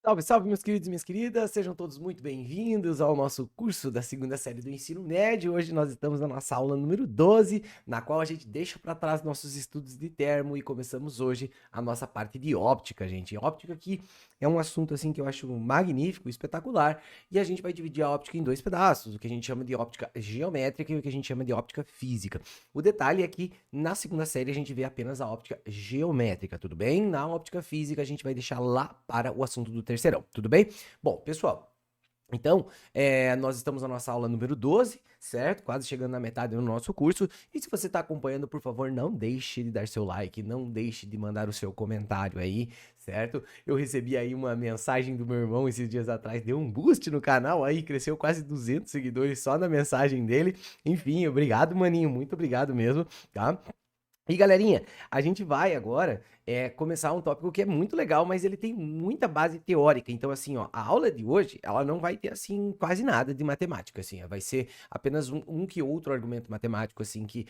Salve, salve, meus queridos e minhas queridas, sejam todos muito bem-vindos ao nosso curso da segunda série do ensino médio. Hoje nós estamos na nossa aula número 12, na qual a gente deixa para trás nossos estudos de termo e começamos hoje a nossa parte de óptica, gente. Óptica que é um assunto assim que eu acho magnífico, espetacular, e a gente vai dividir a óptica em dois pedaços, o que a gente chama de óptica geométrica e o que a gente chama de óptica física. O detalhe é que na segunda série a gente vê apenas a óptica geométrica, tudo bem? Na óptica física a gente vai deixar lá para o assunto do terceirão, tudo bem? Bom, pessoal, então, nós estamos na nossa aula número 12, certo? Quase chegando na metade do nosso curso. E se você está acompanhando, por favor, não deixe de dar seu like, não deixe de mandar o seu comentário aí, certo? Eu recebi aí uma mensagem do meu irmão esses dias atrás, deu um boost no canal aí, cresceu quase 200 seguidores só na mensagem dele. Enfim, obrigado, maninho, muito obrigado mesmo, tá? E galerinha, a gente vai agora começar um tópico que é muito legal, mas ele tem muita base teórica. Então, assim, ó, a aula de hoje, ela não vai ter, assim, quase nada de matemática, assim. Vai ser apenas um que outro argumento matemático, assim, que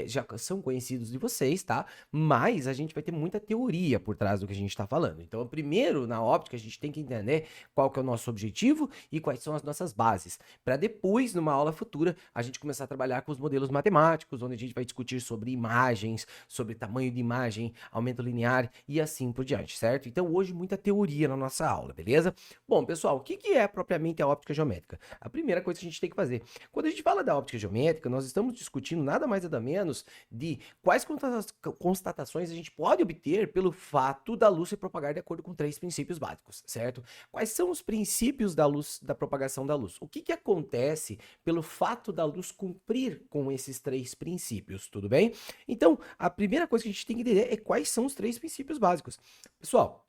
já são conhecidos de vocês, tá? Mas a gente vai ter muita teoria por trás do que a gente está falando. Então, primeiro, na óptica, a gente tem que entender qual que é o nosso objetivo e quais são as nossas bases. Para depois, numa aula futura, a gente começar a trabalhar com os modelos matemáticos, onde a gente vai discutir sobre imagens, sobre tamanho de imagem, aumento linear e assim por diante, certo? Então hoje muita teoria na nossa aula, beleza? Bom, pessoal, o que é propriamente a óptica geométrica? A primeira coisa que a gente tem que fazer, quando a gente fala da óptica geométrica, nós estamos discutindo nada mais nada menos de quais constatações a gente pode obter pelo fato da luz se propagar de acordo com três princípios básicos, certo? Quais são os princípios da luz, da propagação da luz? O que acontece pelo fato da luz cumprir com esses três princípios, tudo bem? Então, a primeira coisa que a gente tem que entender é quais são os três princípios básicos. Pessoal,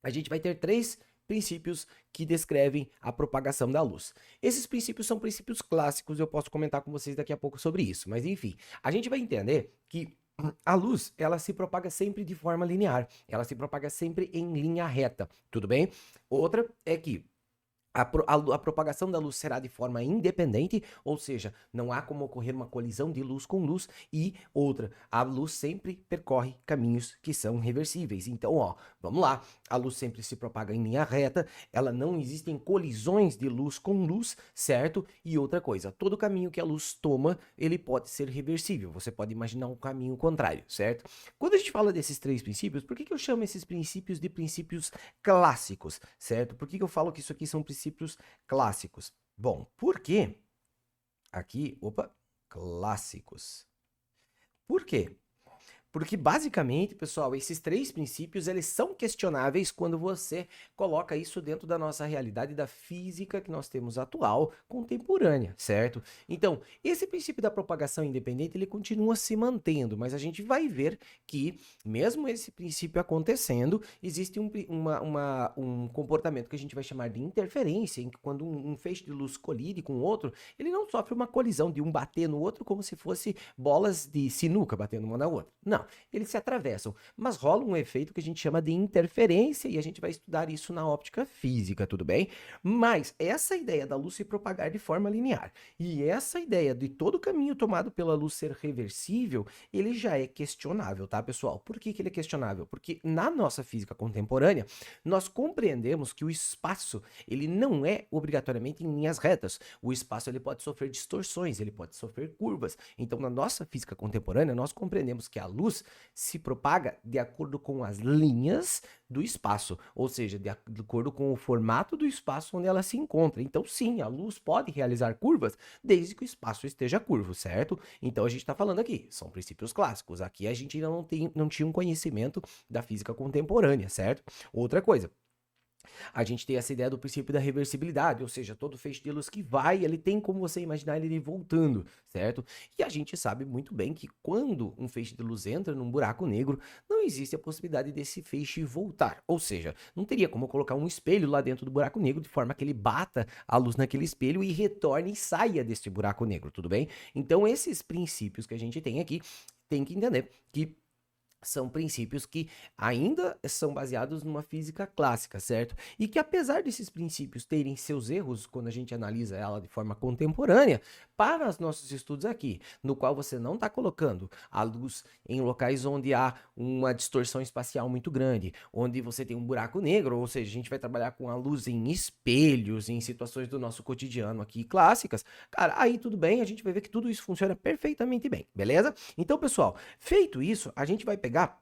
a gente vai ter três princípios que descrevem a propagação da luz. Esses princípios são princípios clássicos, eu posso comentar com vocês daqui a pouco sobre isso, mas enfim, a gente vai entender que a luz, ela se propaga sempre de forma linear, ela se propaga sempre em linha reta, tudo bem? Outra é que a propagação da luz será de forma independente, ou seja, não há como ocorrer uma colisão de luz com luz. E outra, a luz sempre percorre caminhos que são reversíveis. Então, ó, vamos lá, a luz sempre se propaga em linha reta, ela não existem colisões de luz com luz, certo? E outra coisa, todo caminho que a luz toma, ele pode ser reversível, você pode imaginar um caminho contrário, certo? Quando a gente fala desses três princípios, por que eu chamo esses princípios de princípios clássicos, certo? Por que eu falo que isso aqui são princípios clássicos? Bom, porque aqui, opa, clássicos. Por quê? Porque basicamente, pessoal, esses três princípios, eles são questionáveis quando você coloca isso dentro da nossa realidade da física que nós temos atual, contemporânea, certo? Então, esse princípio da propagação independente, ele continua se mantendo, mas a gente vai ver que, mesmo esse princípio acontecendo, existe um comportamento que a gente vai chamar de interferência, em que quando um feixe de luz colide com o outro, ele não sofre uma colisão de um bater no outro como se fosse bolas de sinuca batendo uma na outra. Não, eles se atravessam, mas rola um efeito que a gente chama de interferência e a gente vai estudar isso na óptica física, tudo bem? Mas essa ideia da luz se propagar de forma linear e essa ideia de todo o caminho tomado pela luz ser reversível, ele já é questionável, tá, pessoal? Por que ele é questionável? Porque na nossa física contemporânea, nós compreendemos que o espaço, ele não é obrigatoriamente em linhas retas. O espaço, ele pode sofrer distorções, ele pode sofrer curvas. Então, na nossa física contemporânea, nós compreendemos que a luz se propaga de acordo com as linhas do espaço, ou seja, de acordo com o formato do espaço onde ela se encontra. Então, sim, a luz pode realizar curvas desde que o espaço esteja curvo, certo? Então, a gente está falando aqui, são princípios clássicos. Aqui a gente ainda não tinha um conhecimento da física contemporânea, certo? Outra coisa, a gente tem essa ideia do princípio da reversibilidade, ou seja, todo feixe de luz que vai, ele tem como você imaginar ele voltando, certo? E a gente sabe muito bem que quando um feixe de luz entra num buraco negro, não existe a possibilidade desse feixe voltar, ou seja, não teria como colocar um espelho lá dentro do buraco negro de forma que ele bata a luz naquele espelho e retorne e saia deste buraco negro, tudo bem? Então esses princípios que a gente tem aqui, tem que entender que são princípios que ainda são baseados numa física clássica, certo? E que apesar desses princípios terem seus erros quando a gente analisa ela de forma contemporânea, para os nossos estudos aqui, no qual você não está colocando a luz em locais onde há uma distorção espacial muito grande, onde você tem um buraco negro, ou seja, a gente vai trabalhar com a luz em espelhos, em situações do nosso cotidiano aqui clássicas, cara, aí tudo bem, a gente vai ver que tudo isso funciona perfeitamente bem, beleza? Então, pessoal, feito isso, a gente vai pegar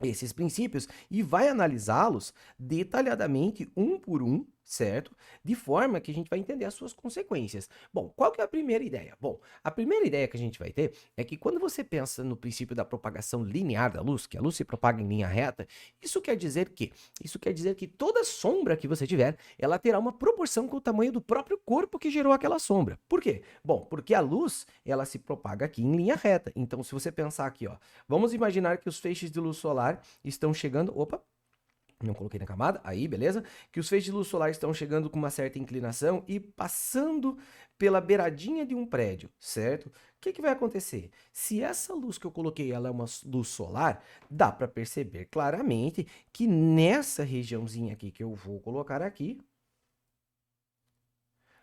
esses princípios e vai analisá-los detalhadamente, um por um, certo? De forma que a gente vai entender as suas consequências. Bom, qual que é a primeira ideia? Bom, a primeira ideia que a gente vai ter é que quando você pensa no princípio da propagação linear da luz, que a luz se propaga em linha reta, isso quer dizer que? Isso quer dizer que toda sombra que você tiver, ela terá uma proporção com o tamanho do próprio corpo que gerou aquela sombra. Por quê? Bom, porque a luz, ela se propaga aqui em linha reta. Então, se você pensar aqui, ó, vamos imaginar que os feixes de luz solar estão chegando. Opa! Não coloquei na camada, aí beleza? Que os feixes de luz solar estão chegando com uma certa inclinação e passando pela beiradinha de um prédio, certo? O que vai acontecer? Se essa luz que eu coloquei ela é uma luz solar, dá para perceber claramente que nessa regiãozinha aqui que eu vou colocar aqui,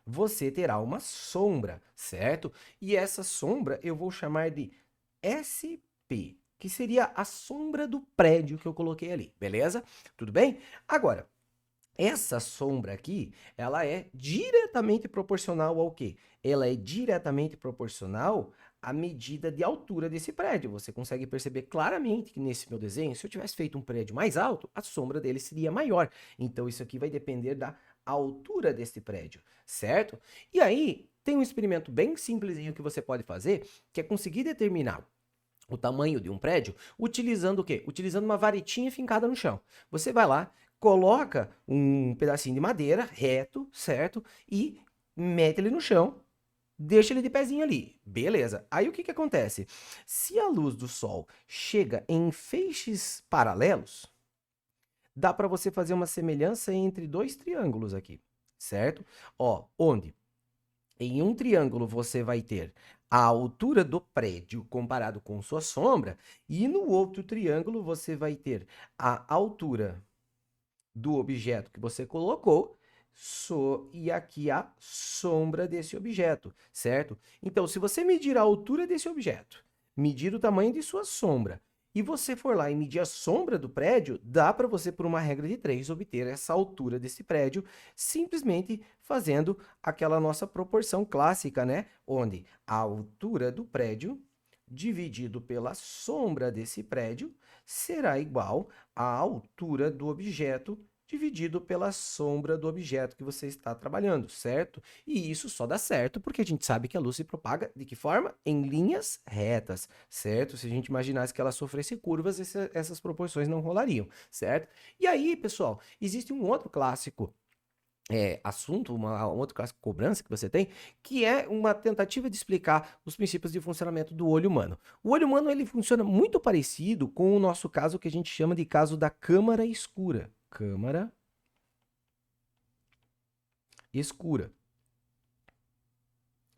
você terá uma sombra, certo? E essa sombra eu vou chamar de SP, que seria a sombra do prédio que eu coloquei ali, beleza? Tudo bem? Agora, essa sombra aqui, ela é diretamente proporcional ao quê? Ela é diretamente proporcional à medida de altura desse prédio. Você consegue perceber claramente que nesse meu desenho, se eu tivesse feito um prédio mais alto, a sombra dele seria maior. Então, isso aqui vai depender da altura desse prédio, certo? E aí, tem um experimento bem simplesinho que você pode fazer, que é conseguir determinar o tamanho de um prédio utilizando o quê? Utilizando uma varetinha fincada no chão. Você vai lá, coloca um pedacinho de madeira reto, certo? E mete ele no chão, deixa ele de pezinho ali. Beleza. Aí o que acontece? Se a luz do sol chega em feixes paralelos, dá para você fazer uma semelhança entre dois triângulos aqui, certo? Ó, onde em um triângulo você vai ter a altura do prédio comparado com sua sombra, e no outro triângulo você vai ter a altura do objeto que você colocou e aqui a sombra desse objeto, certo? Então, se você medir a altura desse objeto, medir o tamanho de sua sombra, e você for lá e medir a sombra do prédio, dá para você, por uma regra de 3, obter essa altura desse prédio, simplesmente fazendo aquela nossa proporção clássica, né? Onde a altura do prédio dividido pela sombra desse prédio será igual à altura do objeto dividido pela sombra do objeto que você está trabalhando, certo? E isso só dá certo porque a gente sabe que a luz se propaga de que forma? Em linhas retas, certo? Se a gente imaginasse que ela sofresse curvas, essas proporções não rolariam, certo? E aí, pessoal, existe um outro clássico assunto, um outro clássico cobrança que você tem, que é uma tentativa de explicar os princípios de funcionamento do olho humano. O olho humano ele funciona muito parecido com o nosso caso que a gente chama de caso da câmara escura. Câmara escura.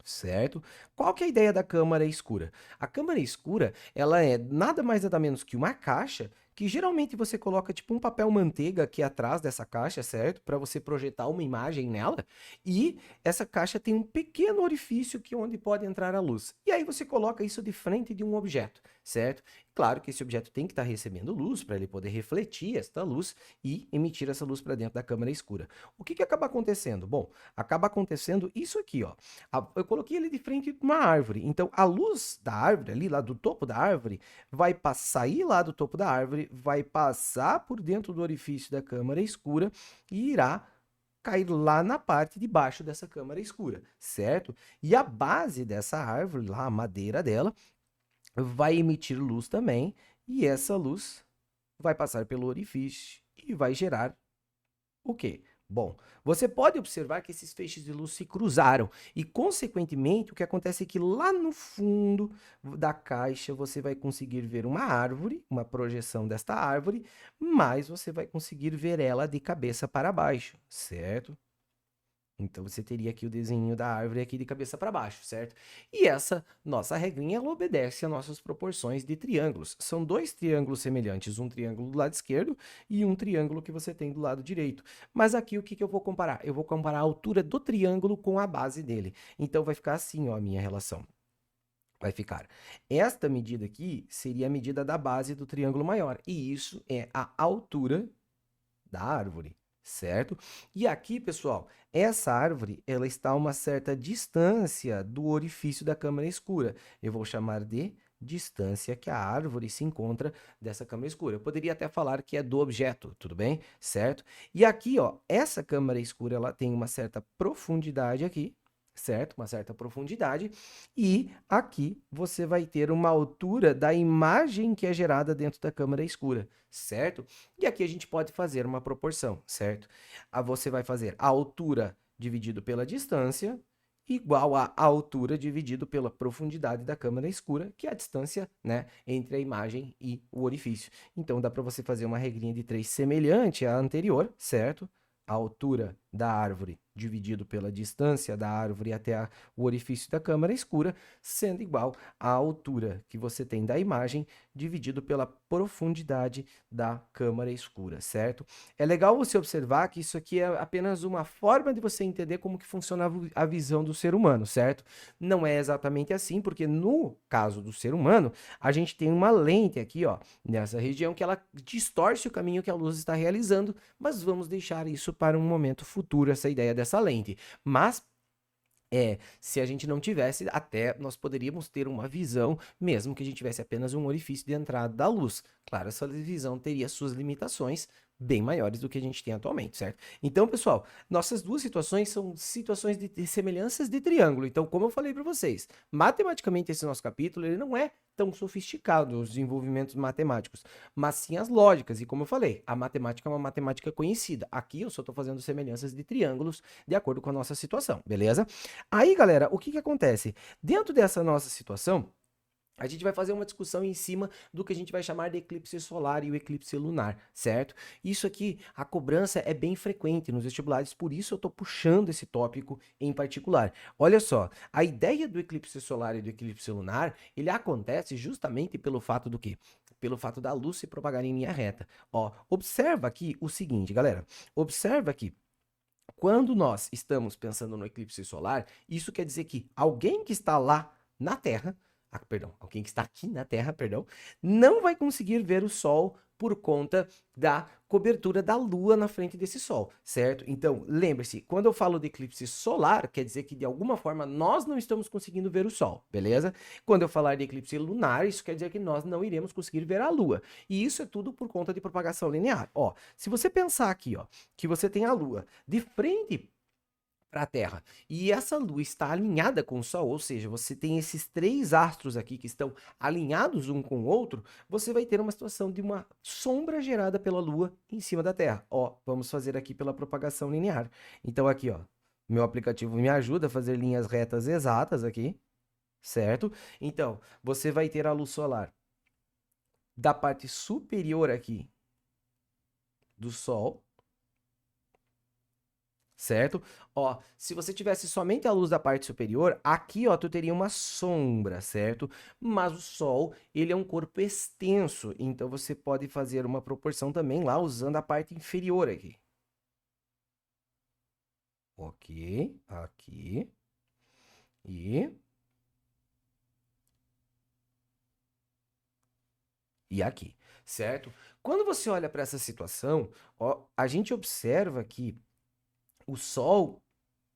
Certo? Qual que é a ideia da câmara escura? A câmara escura, ela é nada mais nada menos que uma caixa que geralmente você coloca tipo um papel manteiga aqui atrás dessa caixa, certo? Para você projetar uma imagem nela. E essa caixa tem um pequeno orifício que onde pode entrar a luz. E aí você coloca isso de frente de um objeto, certo? Claro que esse objeto tem que estar recebendo luz para ele poder refletir esta luz e emitir essa luz para dentro da câmara escura. O que acaba acontecendo? Bom, acaba acontecendo isso aqui, ó. Eu coloquei ele de frente de uma árvore. Então, a luz da árvore, ali lá do topo da árvore, vai sair lá do topo da árvore, vai passar por dentro do orifício da câmara escura e irá cair lá na parte de baixo dessa câmara escura, certo? E a base dessa árvore, lá, a madeira dela, vai emitir luz também, e essa luz vai passar pelo orifício e vai gerar o quê? Bom, você pode observar que esses feixes de luz se cruzaram e, consequentemente, o que acontece é que lá no fundo da caixa você vai conseguir ver uma árvore, uma projeção desta árvore, mas você vai conseguir ver ela de cabeça para baixo, certo? Então, você teria aqui o desenho da árvore aqui de cabeça para baixo, certo? E essa nossa regrinha, ela obedece a nossas proporções de triângulos. São dois triângulos semelhantes, um triângulo do lado esquerdo e um triângulo que você tem do lado direito. Mas aqui, o que eu vou comparar? Eu vou comparar a altura do triângulo com a base dele. Então, vai ficar assim, ó, a minha relação. Vai ficar. Esta medida aqui seria a medida da base do triângulo maior. E isso é a altura da árvore, certo? E aqui, pessoal, essa árvore, ela está a uma certa distância do orifício da câmara escura. Eu vou chamar de distância que a árvore se encontra dessa câmara escura. Eu poderia até falar que é do objeto, tudo bem? Certo? E aqui, ó, essa câmara escura, ela tem uma certa profundidade aqui, certo? Uma certa profundidade. E aqui você vai ter uma altura da imagem que é gerada dentro da câmara escura, certo? E aqui a gente pode fazer uma proporção, certo? Você vai fazer a altura dividido pela distância igual a altura dividido pela profundidade da câmara escura, que é a distância, né, entre a imagem e o orifício. Então, dá para você fazer uma regrinha de 3 semelhante à anterior, certo? A altura da árvore dividido pela distância da árvore até o orifício da câmara escura, sendo igual à altura que você tem da imagem dividido pela profundidade da câmara escura, certo? É legal você observar que isso aqui é apenas uma forma de você entender como que funciona a visão do ser humano, certo? Não é exatamente assim, porque no caso do ser humano, a gente tem uma lente aqui, ó, nessa região que ela distorce o caminho que a luz está realizando, mas vamos deixar isso para um momento futuro, essa ideia dessa lente. Mas se a gente não tivesse, até nós poderíamos ter uma visão, mesmo que a gente tivesse apenas um orifício de entrada da luz. Claro, essa visão teria suas limitações bem maiores do que a gente tem atualmente, certo? Então, pessoal, nossas duas situações são situações de semelhanças de triângulo. Então, como eu falei para vocês, matematicamente esse nosso capítulo, ele não é tão sofisticado, os desenvolvimentos matemáticos, mas sim as lógicas. E como eu falei, a matemática é uma matemática conhecida. Aqui eu só estou fazendo semelhanças de triângulos de acordo com a nossa situação, beleza? Aí, galera, o que que acontece? Dentro dessa nossa situação, a gente vai fazer uma discussão em cima do que a gente vai chamar de eclipse solar e o eclipse lunar, certo? Isso aqui, a cobrança é bem frequente nos vestibulares, por isso eu estou puxando esse tópico em particular. Olha só, a ideia do eclipse solar e do eclipse lunar, ele acontece justamente pelo fato do quê? Pelo fato da luz se propagar em linha reta. Ó, observa aqui o seguinte, galera. Observa aqui. Quando nós estamos pensando no eclipse solar, isso quer dizer que alguém que está lá na Terra, alguém que está aqui na Terra, perdão, não vai conseguir ver o Sol por conta da cobertura da Lua na frente desse Sol, certo? Então, lembre-se, quando eu falo de eclipse solar, quer dizer que de alguma forma nós não estamos conseguindo ver o Sol, beleza? Quando eu falar de eclipse lunar, isso quer dizer que nós não iremos conseguir ver a Lua. E isso é tudo por conta de propagação linear. Ó, se você pensar aqui, ó, que você tem a Lua de frente para a Terra. E essa lua está alinhada com o Sol, ou seja, você tem esses três astros aqui que estão alinhados um com o outro, você vai ter uma situação de uma sombra gerada pela Lua em cima da Terra. Ó, vamos fazer aqui pela propagação linear. Então aqui, ó, meu aplicativo me ajuda a fazer linhas retas exatas aqui, certo? Então, você vai ter a luz solar da parte superior aqui do Sol, certo? Ó, se você tivesse somente a luz da parte superior, aqui, ó, tu teria uma sombra, certo? Mas o Sol, ele é um corpo extenso, então você pode fazer uma proporção também lá usando a parte inferior aqui. Ok, aqui e aqui, certo? Quando você olha para essa situação, ó, a gente observa que o Sol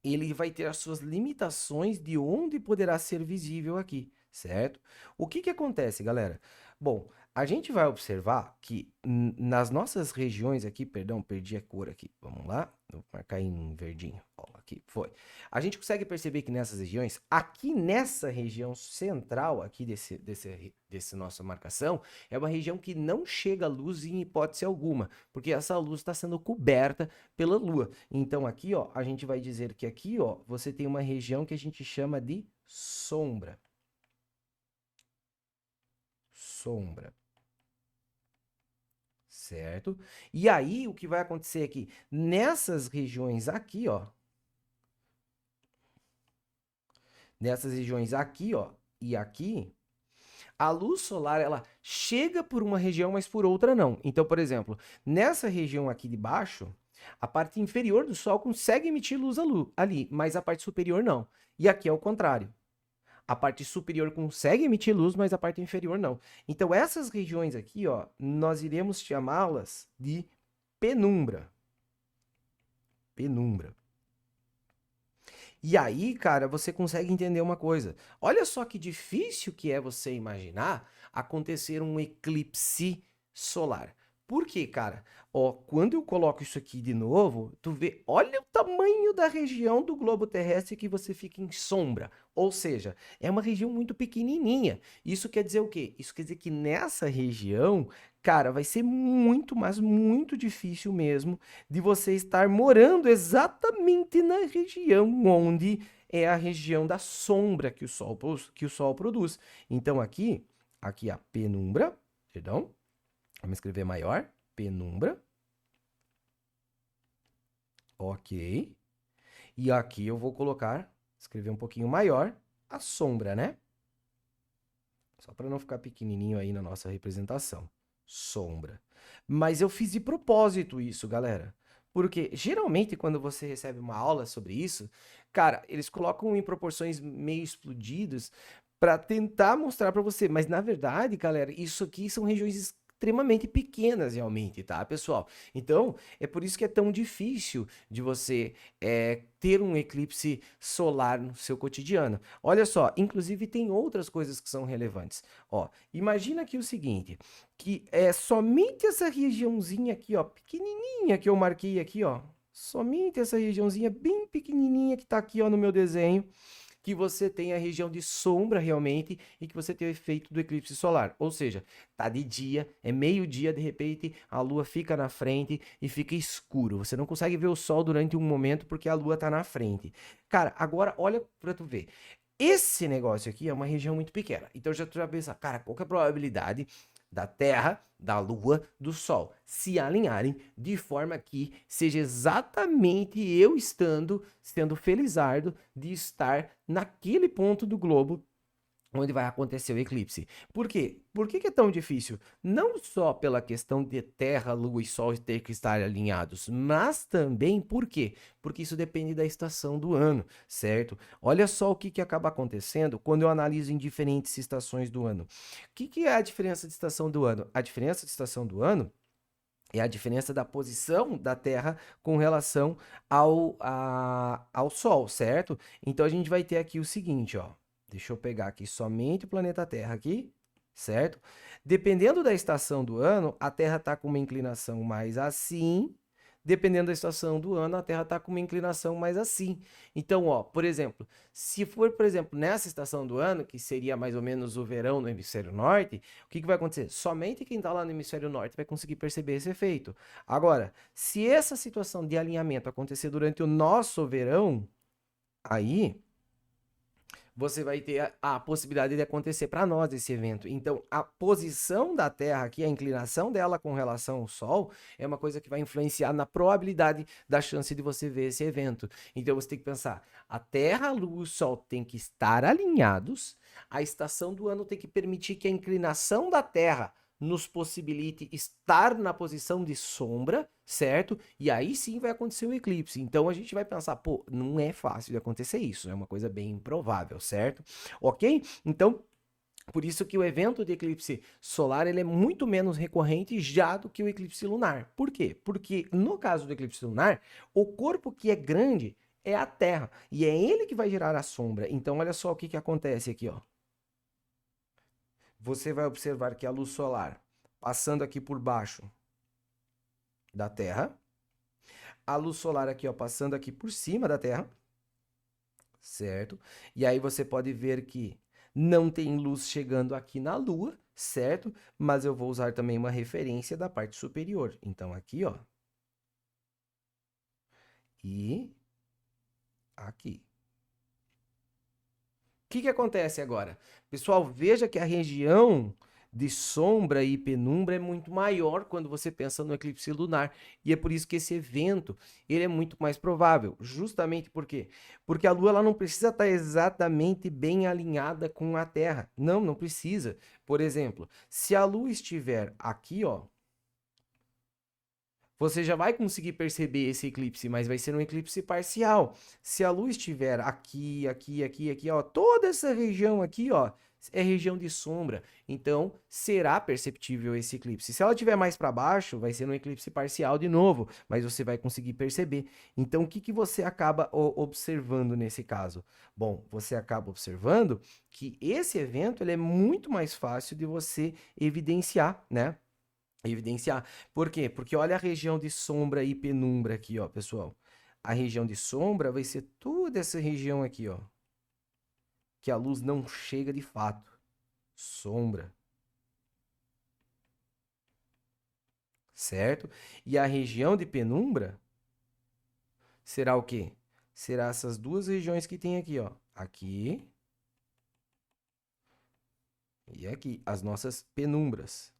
ele vai ter as suas limitações de onde poderá ser visível aqui, certo? O que que acontece, galera? Bom, a gente vai observar que nas nossas regiões aqui, perdão, perdi a cor aqui, vamos lá, vou marcar em verdinho, ó, aqui, foi. A gente consegue perceber que nessas regiões, aqui nessa região central aqui desse nossa marcação, é uma região que não chega a luz em hipótese alguma, porque essa luz está sendo coberta pela Lua. Então aqui, ó, a gente vai dizer que aqui, ó, você tem uma região que a gente chama de sombra. Sombra. Certo? E aí, o que vai acontecer aqui? Nessas regiões aqui, ó, nessas regiões aqui, ó, e aqui, a luz solar, ela chega por uma região, mas por outra não. Então, por exemplo, nessa região aqui de baixo, a parte inferior do Sol consegue emitir luz ali, mas a parte superior não. E aqui é o contrário. A parte superior consegue emitir luz, mas a parte inferior não. Então, essas regiões aqui, ó, nós iremos chamá-las de penumbra. Penumbra. E aí, cara, você consegue entender uma coisa. Olha só que difícil que é você imaginar acontecer um eclipse solar. Por quê, cara? Ó, quando eu coloco isso aqui de novo, tu vê, olha o tamanho da região do globo terrestre que você fica em sombra. Ou seja, é uma região muito pequenininha. Isso quer dizer o quê? Isso quer dizer que nessa região, cara, vai ser muito, mas muito difícil mesmo de você estar morando exatamente na região onde é a região da sombra que o Sol produz. Então aqui a penumbra, perdão, vamos escrever maior, penumbra, ok. E aqui eu vou colocar, escrever um pouquinho maior, a sombra, né? Só para não ficar pequenininho aí na nossa representação. Sombra. Mas eu fiz de propósito isso, galera. Porque geralmente quando você recebe uma aula sobre isso, cara, eles colocam em proporções meio explodidas para tentar mostrar para você. Mas na verdade, galera, isso aqui são regiões extremamente pequenas realmente, tá, pessoal? Então, é por isso que é tão difícil de você ter um eclipse solar no seu cotidiano. Olha só, inclusive tem outras coisas que são relevantes. Ó, imagina aqui o seguinte, que é somente essa regiãozinha aqui, ó, pequenininha que eu marquei aqui, ó, somente essa regiãozinha bem pequenininha que tá aqui, ó, no meu desenho, que você tem a região de sombra realmente e que você tem o efeito do eclipse solar. Ou seja, tá de dia, é meio-dia, de repente a lua fica na frente e fica escuro. Você não consegue ver o sol durante um momento porque a lua tá na frente. Cara, agora olha para tu ver. Esse negócio aqui é uma região muito pequena. Então já tu já pensa, cara, qual que é a probabilidade da Terra, da Lua, do Sol se alinharem de forma que seja exatamente eu sendo felizardo de estar naquele ponto do globo onde vai acontecer o eclipse. Por quê? Por que que é tão difícil? Não só pela questão de Terra, Lua e Sol ter que estar alinhados, mas também por quê? Porque isso depende da estação do ano, certo? Olha só o que que acaba acontecendo quando eu analiso em diferentes estações do ano. O que que é a diferença de estação do ano? A diferença de estação do ano é a diferença da posição da Terra com relação ao Sol, certo? Então a gente vai ter aqui o seguinte, ó. Deixa eu pegar aqui somente o planeta Terra aqui, certo? Dependendo da estação do ano, a Terra está com uma inclinação mais assim. Dependendo da estação do ano, a Terra está com uma inclinação mais assim. Então, ó, por exemplo, se for, por exemplo, nessa estação do ano, que seria mais ou menos o verão no hemisfério norte, o que que vai acontecer? Somente quem está lá no hemisfério norte vai conseguir perceber esse efeito. Agora, se essa situação de alinhamento acontecer durante o nosso verão, aí você vai ter a possibilidade de acontecer para nós esse evento. Então, a posição da Terra aqui, a inclinação dela com relação ao Sol, é uma coisa que vai influenciar na probabilidade da chance de você ver esse evento. Então, você tem que pensar: a Terra, a Lua e o Sol têm que estar alinhados, a estação do ano tem que permitir que a inclinação da Terra nos possibilite estar na posição de sombra, certo? E aí sim vai acontecer o eclipse. Então a gente vai pensar, pô, não é fácil de acontecer isso, é uma coisa bem improvável, certo? Ok? Então, por isso que o evento de eclipse solar ele é muito menos recorrente já do que o eclipse lunar. Por quê? Porque no caso do eclipse lunar, o corpo que é grande é a Terra e é ele que vai gerar a sombra. Então olha só o que que acontece aqui, ó. Você vai observar que a luz solar passando aqui por baixo da Terra, a luz solar aqui, ó, passando aqui por cima da Terra, certo? E aí você pode ver que não tem luz chegando aqui na Lua, certo? Mas eu vou usar também uma referência da parte superior. Então aqui, ó, e aqui. O que que acontece agora? Pessoal, veja que a região de sombra e penumbra é muito maior quando você pensa no eclipse lunar. E é por isso que esse evento ele é muito mais provável. Justamente por quê? Porque a Lua ela não precisa estar exatamente bem alinhada com a Terra. Não, não precisa. Por exemplo, se a Lua estiver aqui, ó, você já vai conseguir perceber esse eclipse, mas vai ser um eclipse parcial. Se a Lua estiver aqui, aqui, aqui, aqui, ó, toda essa região aqui, ó, é região de sombra. Então, será perceptível esse eclipse. Se ela estiver mais para baixo, vai ser um eclipse parcial de novo, mas você vai conseguir perceber. Então, o que que você acaba observando nesse caso? Bom, você acaba observando que esse evento ele é muito mais fácil de você evidenciar, né? Evidenciar. Por quê? Porque olha a região de sombra e penumbra aqui, ó, pessoal. A região de sombra vai ser toda essa região aqui, ó, que a luz não chega de fato. Sombra, certo? E a região de penumbra será o quê? Será essas duas regiões que tem aqui, ó. Aqui e aqui, as nossas penumbras.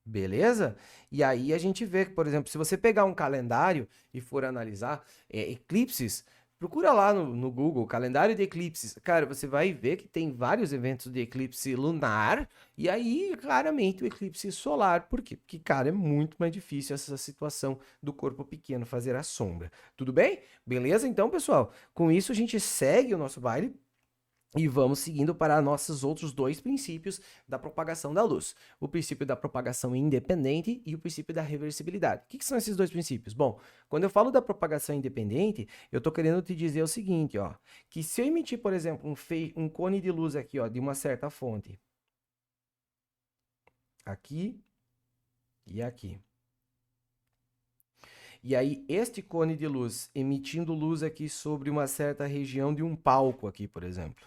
Beleza? E aí a gente vê que, por exemplo, se você pegar um calendário e for analisar eclipses, procura lá no Google, calendário de eclipses. Cara, você vai ver que tem vários eventos de eclipse lunar e aí, claramente, o eclipse solar. Por quê? Porque, cara, é muito mais difícil essa situação do corpo pequeno fazer a sombra. Tudo bem? Beleza? Então, pessoal, com isso a gente segue o nosso baile. E vamos seguindo para nossos outros dois princípios da propagação da luz. O princípio da propagação independente e o princípio da reversibilidade. O que são esses dois princípios? Bom, quando eu falo da propagação independente, eu estou querendo te dizer o seguinte, ó, que se eu emitir, por exemplo, um cone de luz aqui, ó, de uma certa fonte, aqui e aqui. E aí, este cone de luz emitindo luz aqui sobre uma certa região de um palco aqui, por exemplo.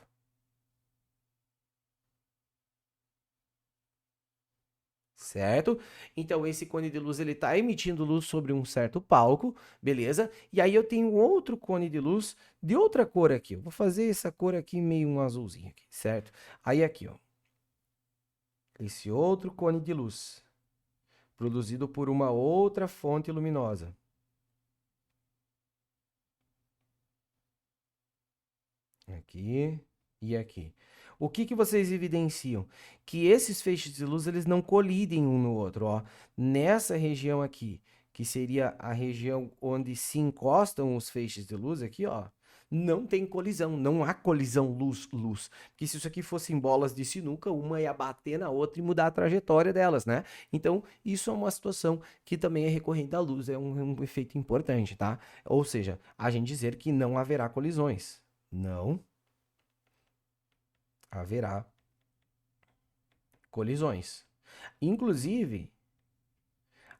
Certo? Então esse cone de luz ele está emitindo luz sobre um certo palco, beleza? E aí eu tenho outro cone de luz de outra cor aqui. Eu vou fazer essa cor aqui meio um azulzinho aqui, certo? Aí aqui, ó, esse outro cone de luz produzido por uma outra fonte luminosa. Aqui e aqui. O que que vocês evidenciam? Que esses feixes de luz eles não colidem um no outro, ó. Nessa região aqui, que seria a região onde se encostam os feixes de luz aqui, ó, não tem colisão, não há colisão luz-luz. Porque se isso aqui fossem bolas de sinuca, uma ia bater na outra e mudar a trajetória delas, né? Então, isso é uma situação que também é recorrente à luz, é um efeito importante, tá? Ou seja, a gente dizer que não haverá colisões. Não haverá colisões. Inclusive,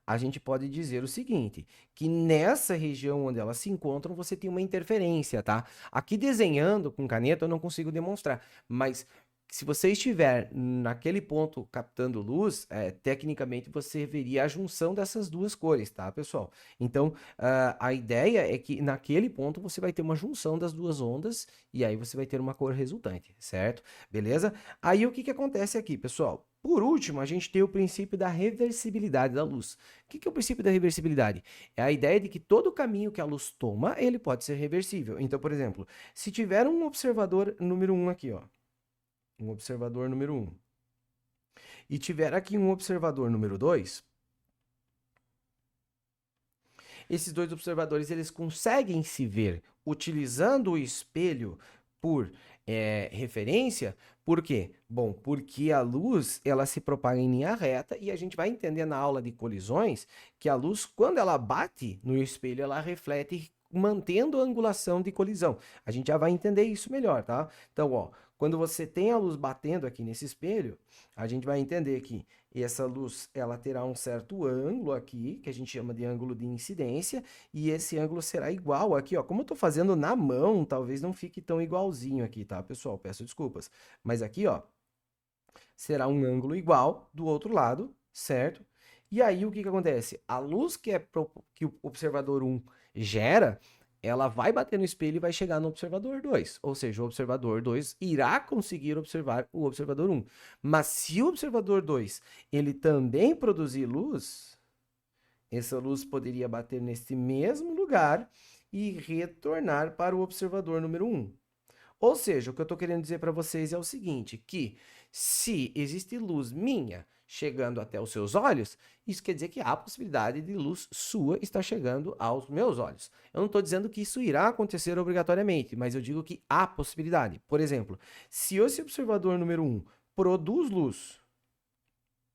a gente pode dizer o seguinte, que nessa região onde elas se encontram, você tem uma interferência, tá? Aqui desenhando com caneta eu não consigo demonstrar, mas se você estiver naquele ponto captando luz, tecnicamente você veria a junção dessas duas cores, tá, pessoal? Então, a ideia é que naquele ponto você vai ter uma junção das duas ondas e aí você vai ter uma cor resultante, certo? Beleza? Aí o que que acontece aqui, pessoal? Por último, a gente tem o princípio da reversibilidade da luz. O que que é o princípio da reversibilidade? É a ideia de que todo caminho que a luz toma, ele pode ser reversível. Então, por exemplo, se tiver um observador número 1 aqui, ó, um observador número 1, e tiver aqui um observador número 2, esses dois observadores eles conseguem se ver utilizando o espelho por referência. Por quê? Bom, porque a luz ela se propaga em linha reta e a gente vai entender na aula de colisões que a luz, quando ela bate no espelho, ela reflete mantendo a angulação de colisão. A gente já vai entender isso melhor, tá? Então, ó, quando você tem a luz batendo aqui nesse espelho, a gente vai entender que essa luz ela terá um certo ângulo aqui, que a gente chama de ângulo de incidência, e esse ângulo será igual aqui, ó. Como eu tô fazendo na mão, talvez não fique tão igualzinho aqui, tá, pessoal? Peço desculpas. Mas aqui, ó, será um ângulo igual do outro lado, certo? E aí o que que acontece? A luz que o observador 1 gera, ela vai bater no espelho e vai chegar no observador 2. Ou seja, o observador 2 irá conseguir observar o observador 1. Mas se o observador 2 ele também produzir luz, essa luz poderia bater nesse mesmo lugar e retornar para o observador número 1. Ou seja, o que eu estou querendo dizer para vocês é o seguinte, que se existe luz minha chegando até os seus olhos, isso quer dizer que há a possibilidade de luz sua estar chegando aos meus olhos. Eu não estou dizendo que isso irá acontecer obrigatoriamente, mas eu digo que há possibilidade. Por exemplo, se esse observador número 1 produz luz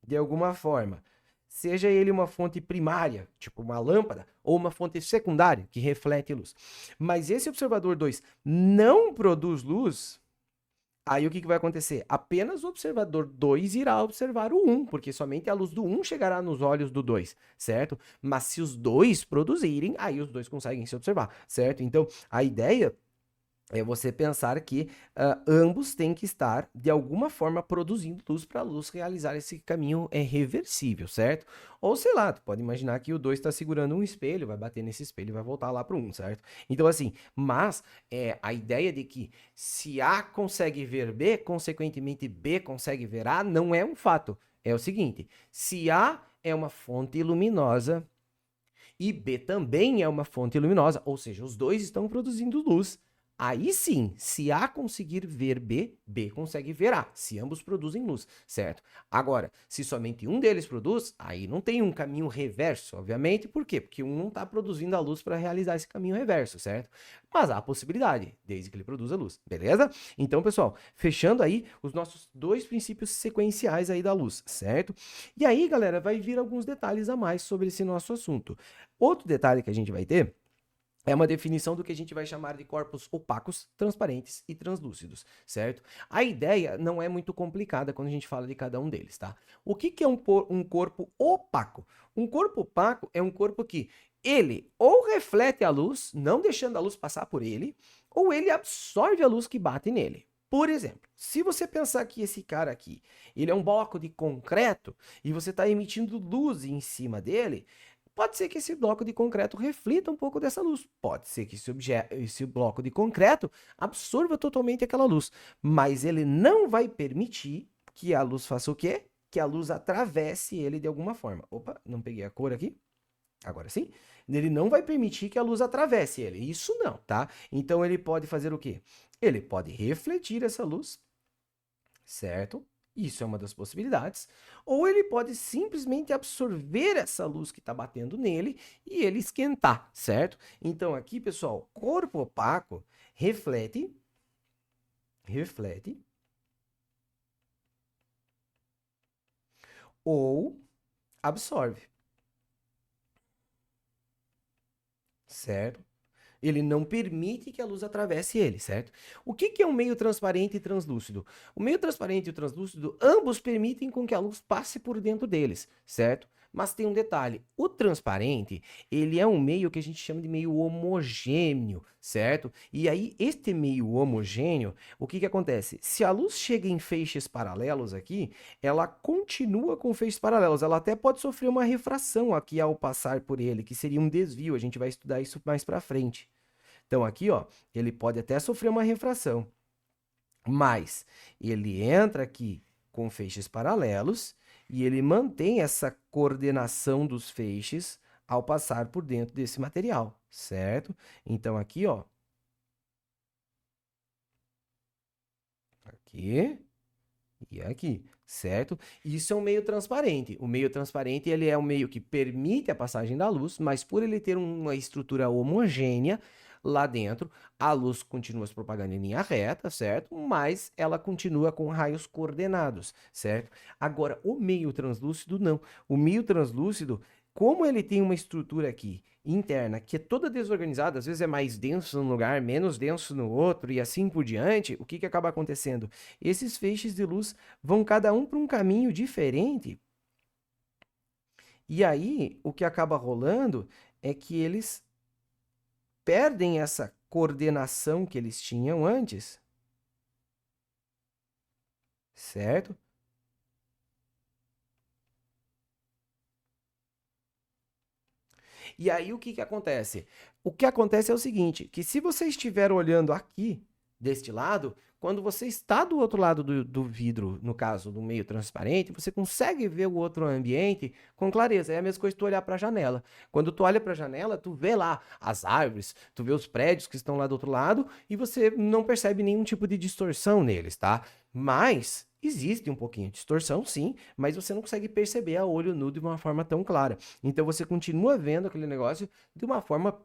de alguma forma, seja ele uma fonte primária, tipo uma lâmpada, ou uma fonte secundária, que reflete luz. Mas esse observador 2 não produz luz, aí o que vai acontecer? Apenas o observador 2 irá observar o 1, porque somente a luz do 1 chegará nos olhos do 2, certo? Mas se os dois produzirem, aí os dois conseguem se observar, certo? Então, a ideia é você pensar que ambos têm que estar, de alguma forma, produzindo luz para a luz realizar esse caminho reversível, certo? Ou sei lá, tu pode imaginar que o 2 está segurando um espelho, vai bater nesse espelho e vai voltar lá para o 1, certo? Então, assim, mas a ideia de que se A consegue ver B, consequentemente B consegue ver A, não é um fato. É o seguinte, se A é uma fonte luminosa e B também é uma fonte luminosa, ou seja, os dois estão produzindo luz. Aí sim, se A conseguir ver B, B consegue ver A, se ambos produzem luz, certo? Agora, se somente um deles produz, aí não tem um caminho reverso, obviamente, por quê? Porque um não está produzindo a luz para realizar esse caminho reverso, certo? Mas há a possibilidade, desde que ele produza luz, beleza? Então, pessoal, fechando aí os nossos dois princípios sequenciais aí da luz, certo? E aí, galera, vai vir alguns detalhes a mais sobre esse nosso assunto. Outro detalhe que a gente vai ter é uma definição do que a gente vai chamar de corpos opacos, transparentes e translúcidos, certo? A ideia não é muito complicada quando a gente fala de cada um deles, tá? O que é um corpo opaco? Um corpo opaco é um corpo que ele ou reflete a luz, não deixando a luz passar por ele, ou ele absorve a luz que bate nele. Por exemplo, se você pensar que esse cara aqui, ele é um bloco de concreto e você está emitindo luz em cima dele, pode ser que esse bloco de concreto reflita um pouco dessa luz. Pode ser que esse bloco de concreto absorva totalmente aquela luz. Mas ele não vai permitir que a luz faça o quê? Que a luz atravesse ele de alguma forma. Opa, não peguei a cor aqui. Agora sim. Ele não vai permitir que a luz atravesse ele. Isso não, tá? Então ele pode fazer o quê? Ele pode refletir essa luz, certo? Isso é uma das possibilidades. Ou ele pode simplesmente absorver essa luz que está batendo nele e ele esquentar, certo? Então aqui, pessoal, corpo opaco reflete, reflete ou absorve, certo? Ele não permite que a luz atravesse ele, certo? O que é um meio transparente e translúcido? O meio transparente e o translúcido, ambos permitem com que a luz passe por dentro deles, certo? Mas tem um detalhe, o transparente, ele é um meio que a gente chama de meio homogêneo, certo? E aí, este meio homogêneo, o que acontece? Se a luz chega em feixes paralelos aqui, ela continua com feixes paralelos, ela até pode sofrer uma refração aqui ao passar por ele, que seria um desvio, a gente vai estudar isso mais para frente. Então aqui, ó, ele pode até sofrer uma refração, mas ele entra aqui com feixes paralelos e ele mantém essa coordenação dos feixes ao passar por dentro desse material, certo? Então aqui, ó, aqui e aqui, certo? Isso é um meio transparente. O meio transparente, ele é um meio que permite a passagem da luz, mas por ele ter uma estrutura homogênea lá dentro, a luz continua se propagando em linha reta, certo? Mas ela continua com raios coordenados, certo? Agora, o meio translúcido não. O meio translúcido, como ele tem uma estrutura aqui interna que é toda desorganizada, às vezes é mais denso num lugar, menos denso no outro e assim por diante, o que acaba acontecendo? Esses feixes de luz vão cada um para um caminho diferente. E aí, o que acaba rolando é que eles perdem essa coordenação que eles tinham antes, certo? E aí o que que acontece? O que acontece é o seguinte, que se você estiver olhando aqui, deste lado, quando você está do outro lado do vidro, no caso do meio transparente, você consegue ver o outro ambiente com clareza. É a mesma coisa que tu olhar para a janela. Quando tu olha para a janela, tu vê lá as árvores, tu vê os prédios que estão lá do outro lado e você não percebe nenhum tipo de distorção neles, tá? Mas existe um pouquinho de distorção, sim, mas você não consegue perceber a olho nu de uma forma tão clara. Então você continua vendo aquele negócio de uma forma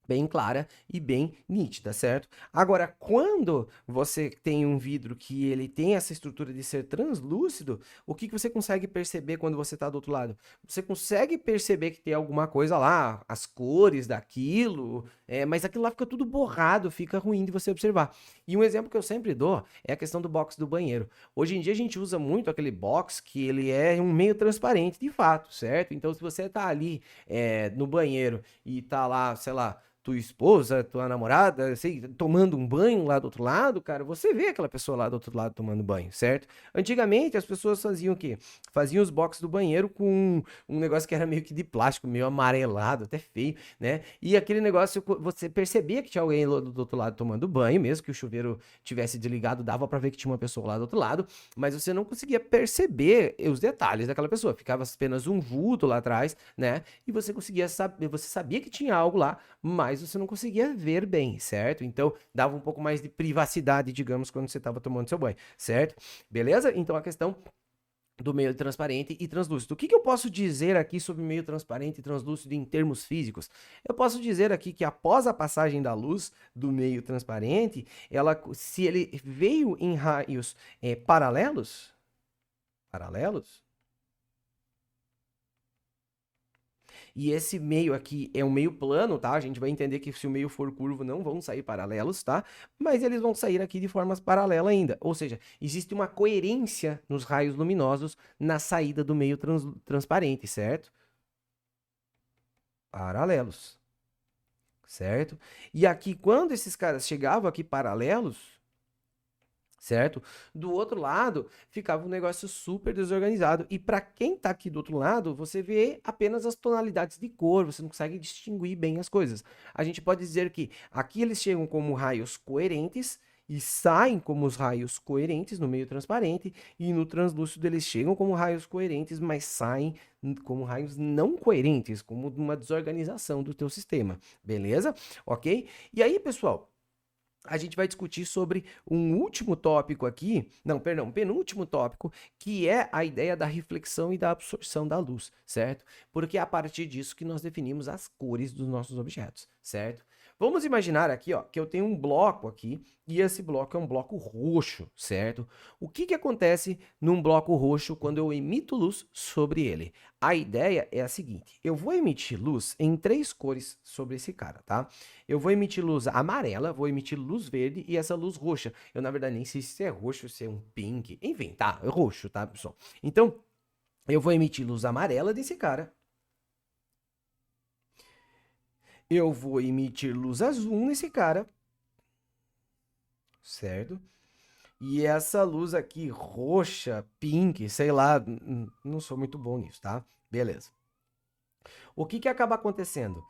bem clara e bem nítida, certo? Agora, quando você tem um vidro que ele tem essa estrutura de ser translúcido, o que que você consegue perceber quando você está do outro lado? Você consegue perceber que tem alguma coisa lá, as cores daquilo, mas aquilo lá fica tudo borrado, fica ruim de você observar. E um exemplo que eu sempre dou é a questão do box do banheiro. Hoje em dia a gente usa muito aquele box que ele é um meio transparente, de fato, certo? Então, se você está ali no banheiro e tá lá, sei lá, tua esposa, tua namorada, sei, tomando um banho lá do outro lado, cara, você vê aquela pessoa lá do outro lado tomando banho, certo? Antigamente as pessoas faziam o quê? Faziam os boxes do banheiro com um negócio que era meio que de plástico, meio amarelado, até feio, né? E aquele negócio, você percebia que tinha alguém lá do outro lado tomando banho, mesmo que o chuveiro tivesse desligado, dava pra ver que tinha uma pessoa lá do outro lado, mas você não conseguia perceber os detalhes daquela pessoa, ficava apenas um vulto lá atrás, né? E você conseguia saber, você sabia que tinha algo lá, mas você não conseguia ver bem, certo? Então dava um pouco mais de privacidade, digamos, quando você estava tomando seu banho, certo? Beleza? Então a questão do meio transparente e translúcido. O que que eu posso dizer aqui sobre meio transparente e translúcido em termos físicos? Eu posso dizer aqui que após a passagem da luz do meio transparente, se ele veio em raios paralelos, e esse meio aqui é um meio plano, tá? A gente vai entender que se o meio for curvo, não vão sair paralelos, tá? Mas eles vão sair aqui de formas paralelas ainda. Ou seja, existe uma coerência nos raios luminosos na saída do meio transparente, certo? Paralelos, certo? E aqui, quando esses caras chegavam aqui paralelos, certo? Do outro lado, ficava um negócio super desorganizado. E para quem tá aqui do outro lado, você vê apenas as tonalidades de cor, você não consegue distinguir bem as coisas. A gente pode dizer que aqui eles chegam como raios coerentes e saem como os raios coerentes no meio transparente, e no translúcido eles chegam como raios coerentes, mas saem como raios não coerentes, como uma desorganização do teu sistema, beleza? Ok? E aí, pessoal, a gente vai discutir sobre um último tópico aqui, não, perdão, penúltimo tópico, que é a ideia da reflexão e da absorção da luz, certo? Porque é a partir disso que nós definimos as cores dos nossos objetos, certo? Vamos imaginar aqui, ó, que eu tenho um bloco aqui e esse bloco é um bloco roxo, certo? O que que acontece num bloco roxo quando eu emito luz sobre ele? A ideia é a seguinte: eu vou emitir luz em 3 cores sobre esse cara, tá? Eu vou emitir luz amarela, vou emitir luz verde e essa luz roxa. Eu, na verdade, nem sei se é roxo, se é um pink. Enfim, tá, é roxo, tá, pessoal? Então, eu vou emitir luz amarela desse cara. Eu vou emitir luz azul nesse cara, certo? E essa luz aqui, roxa, pink, sei lá, não sou muito bom nisso, tá? Beleza. O que que acaba acontecendo?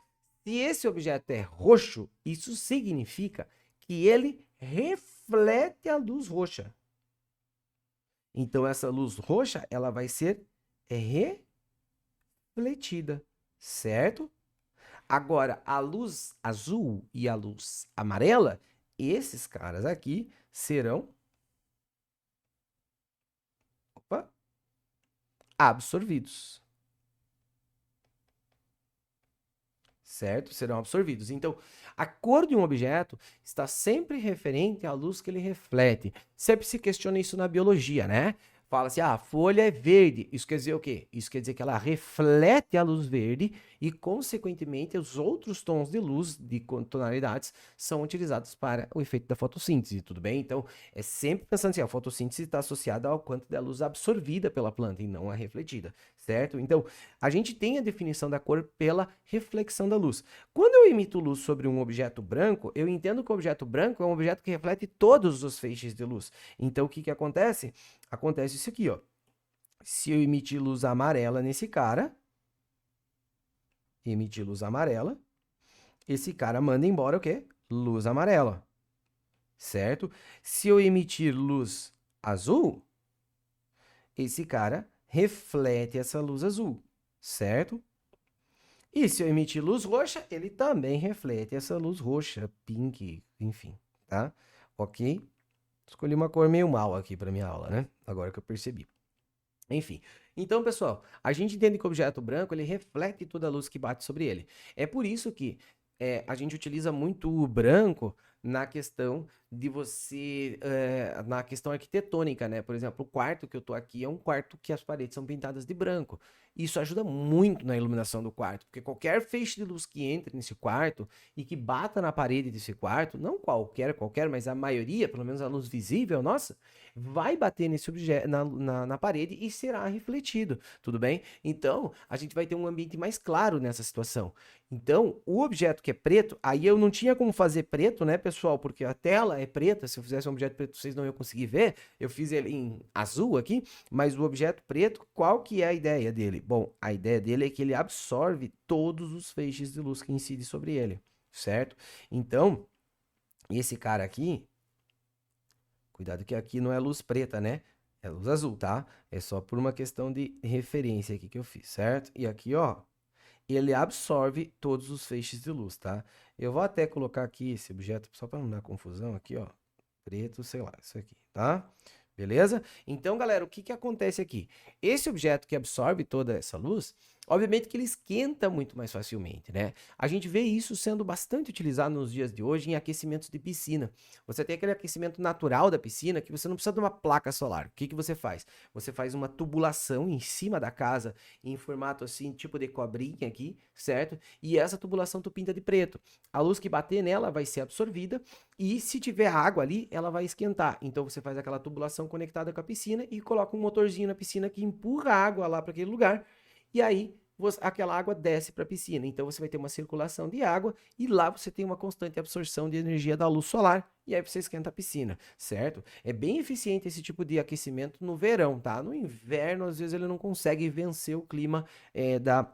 Se esse objeto é roxo, isso significa que ele reflete a luz roxa. Então, essa luz roxa, ela vai ser refletida, certo? Agora, a luz azul e a luz amarela, esses caras aqui serão opa, absorvidos. Certo? Serão absorvidos. Então, a cor de um objeto está sempre referente à luz que ele reflete. Sempre se questiona isso na biologia, né? Fala assim, ah, a folha é verde. Isso quer dizer o quê? Isso quer dizer que ela reflete a luz verde e, consequentemente, os outros tons de luz, de tonalidades, são utilizados para o efeito da fotossíntese, tudo bem? Então, é sempre pensando assim, a fotossíntese está associada ao quanto da luz absorvida pela planta e não a refletida, certo? Então, a gente tem a definição da cor pela reflexão da luz. Quando eu emito luz sobre um objeto branco, eu entendo que o objeto branco é um objeto que reflete todos os feixes de luz. Então, o que que acontece? Acontece isso aqui, ó. Se eu emitir luz amarela nesse cara, emitir luz amarela, esse cara manda embora o quê? Luz amarela, certo? Se eu emitir luz azul, esse cara reflete essa luz azul, certo? E se eu emitir luz roxa, ele também reflete essa luz roxa, pink, enfim, tá? Ok? Escolhi uma cor meio mal aqui para minha aula, né? Agora que eu percebi. Enfim, então, pessoal, a gente entende que o objeto branco, ele reflete toda a luz que bate sobre ele. É por isso que a gente utiliza muito o branco na questão de você, na questão arquitetônica, né? Por exemplo, o quarto que eu tô aqui é um quarto que as paredes são pintadas de branco. Isso ajuda muito na iluminação do quarto, porque qualquer feixe de luz que entre nesse quarto e que bata na parede desse quarto, não qualquer, mas a maioria, pelo menos a luz visível, nossa, vai bater nesse objeto, na parede e será refletido, tudo bem? Então, a gente vai ter um ambiente mais claro nessa situação. Então, o objeto que é preto, aí eu não tinha como fazer preto, né, pessoal? Porque a tela é preta, se eu fizesse um objeto preto, vocês não iam conseguir ver. Eu fiz ele em azul aqui, mas o objeto preto, qual que é a ideia dele? Bom, a ideia dele é que ele absorve todos os feixes de luz que incidem sobre ele, certo? Então, esse cara aqui, cuidado que aqui não é luz preta, né? É luz azul, tá? É só por uma questão de referência aqui que eu fiz, certo? E aqui, ó, ele absorve todos os feixes de luz, tá? Eu vou até colocar aqui esse objeto, só para não dar confusão aqui, ó. Preto, sei lá, isso aqui, tá? Beleza? Então, galera, o que que acontece aqui? Esse objeto que absorve toda essa luz, obviamente que ele esquenta muito mais facilmente, né? A gente vê isso sendo bastante utilizado nos dias de hoje em aquecimentos de piscina. Você tem aquele aquecimento natural da piscina que você não precisa de uma placa solar. O que que você faz? Você faz uma tubulação em cima da casa, em formato assim, tipo de cobrinha aqui, certo? E essa tubulação tu pinta de preto. A luz que bater nela vai ser absorvida e se tiver água ali, ela vai esquentar. Então você faz aquela tubulação conectada com a piscina e coloca um motorzinho na piscina que empurra a água lá para aquele lugar. E aí aquela água desce para a piscina. Então você vai ter uma circulação de água e lá você tem uma constante absorção de energia da luz solar. E aí você esquenta a piscina, certo? É bem eficiente esse tipo de aquecimento no verão, tá? No inverno, às vezes ele não consegue vencer o clima da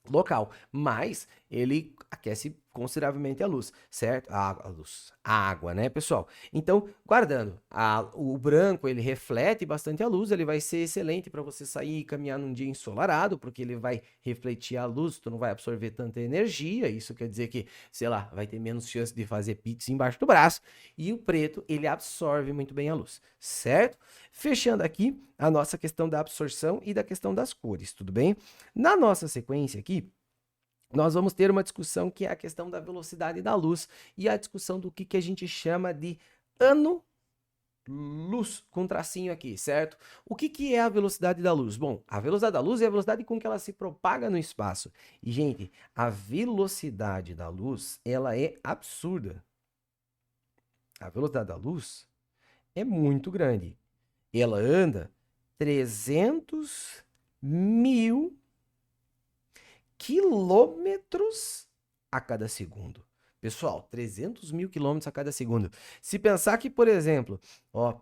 local, mas ele aquece consideravelmente a luz, certo? A luz, a água, né, pessoal? Então, guardando, o branco ele reflete bastante a luz, ele vai ser excelente para você sair e caminhar num dia ensolarado, porque ele vai refletir a luz, tu não vai absorver tanta energia, isso quer dizer que, sei lá, vai ter menos chance de fazer pizza embaixo do braço, e o preto, ele absorve muito bem a luz, certo? Fechando aqui a nossa questão da absorção e da questão das cores, tudo bem? Na nossa sequência aqui, nós vamos ter uma discussão que é a questão da velocidade da luz e a discussão do que a gente chama de ano-luz, com tracinho aqui, certo? O que é a velocidade da luz? Bom, a velocidade da luz é a velocidade com que ela se propaga no espaço. E, gente, a velocidade da luz, ela é absurda. A velocidade da luz é muito grande. Ela anda 300 mil quilômetros a cada segundo. Pessoal, 300 mil quilômetros a cada segundo. Se pensar que, por exemplo, ó,